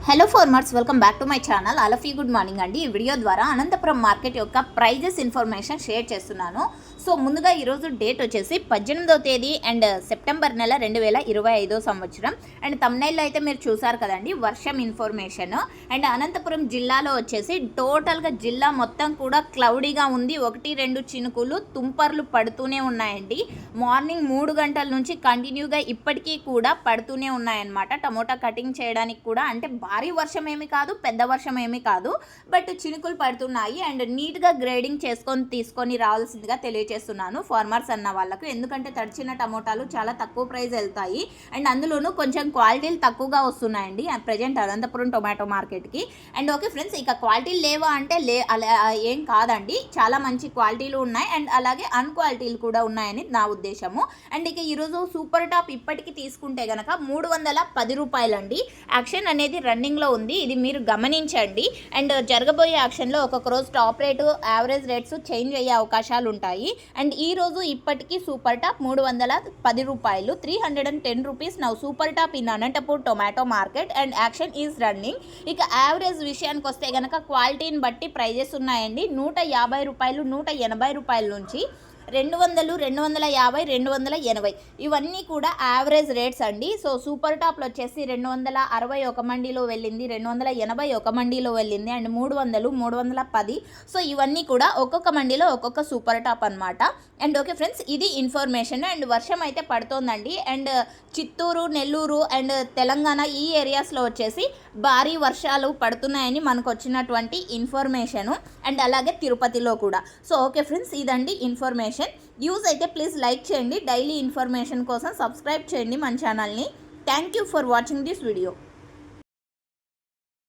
Hello farmers, welcome back to my channel. All of you good morning అండి. ఈ video ద్వారా Anantapuram market యొక్క prices information share చేస్తున్నాను. So ముందుగా ఈరోజు డేట్ వచ్చేసి 18వ తేదీ అండ్ సెప్టెంబర్ నెల 2025 సంవత్సరం. అండ్ తమ్నైల్లో అయితే మీరు చూసారు కదండి వర్షం ఇన్ఫర్మేషన్. అండ్ అనంతపురం జిల్లాలో వచ్చేసి టోటల్గా జిల్లా మొత్తం కూడా క్లౌడీగా ఉంది. 1-2 చినుకులు తుంపర్లు పడుతూనే ఉన్నాయండి. మార్నింగ్ 3 గంటల నుంచి కంటిన్యూగా ఇప్పటికీ కూడా పడుతూనే ఉన్నాయన్నమాట. టమోటా కటింగ్ చేయడానికి కూడా అంటే భారీ వర్షం ఏమీ కాదు, పెద్ద వర్షం ఏమీ కాదు, బట్ చినుకులు పడుతున్నాయి. అండ్ నీట్గా గ్రేడింగ్ తీసుకొని రావాల్సిందిగా తెలియజేస్తున్నాను ఫార్మర్స్ అన్న వాళ్ళకు. ఎందుకంటే తడిచిన టమోటాలు చాలా తక్కువ ప్రైస్ వెళ్తాయి అండ్ అందులోనూ కొంచెం క్వాలిటీలు తక్కువగా వస్తున్నాయండి ప్రజెంట్ అనంతపురం టొమాటో మార్కెట్కి. అండ్ ఓకే ఫ్రెండ్స్, ఇక క్వాలిటీలు లేవా అంటే అలా ఏం కాదండి, చాలా మంచి క్వాలిటీలు ఉన్నాయి అండ్ అలాగే అన్క్వాలిటీలు కూడా ఉన్నాయని నా ఉద్దేశము. అండ్ ఇక ఈరోజు సూపర్ టాప్ ఇప్పటికీ తీసుకుంటే కనుక 310 రూపాయలండి. యాక్షన్ అనేది రన్నింగ్లో ఉంది, ఇది మీరు గమనించండి. అండ్ జరగబోయే యాక్షన్లో ఒక్కొక్క రోజు top rate average rates change అయ్యే అవకాశాలు ఉంటాయి. అండ్ ఈ రోజు ఇప్పటికీ సూపర్ టాప్ 310 రూపాయలు, 310 rupees now super top in Anantapur tomato market and action is running. ఇక యావరేజ్ విషయానికి వస్తే కనుక క్వాలిటీని బట్టి ప్రైజెస్ ఉన్నాయండి. 150 రూపాయలు, 180 రూపాయల నుంచి 200, 250, 280 ఇవన్నీ కూడా యావరేజ్ రేట్స్ అండి. సో సూపర్ టాప్లో వచ్చేసి 260 ఒక మండీలో వెళ్ళింది, 280 ఒక మండీలో వెళ్ళింది అండ్ 300, 310. సో ఇవన్నీ కూడా ఒక్కొక్క మండీలో ఒక్కొక్క సూపర్ టాప్ అనమాట. అండ్ ఓకే ఫ్రెండ్స్, ఇది ఇన్ఫర్మేషన్. అండ్ వర్షం అయితే పడుతోందండి. అండ్ చిత్తూరు, నెల్లూరు అండ్ తెలంగాణ ఈ ఏరియాస్లో వచ్చేసి భారీ వర్షాలు పడుతున్నాయని మనకు వచ్చినటువంటి ఇన్ఫర్మేషను. అండ్ అలాగే తిరుపతిలో కూడా. సో ఓకే ఫ్రెండ్స్, ఇదండి ఇన్ఫర్మేషన్. యూజ్ అయితే ప్లీజ్ లైక్ చేయండి. డైలీ ఇన్ఫర్మేషన్ కోసం సబ్స్క్రైబ్ చేయండి మన ఛానల్ని. Thank you for watching this video.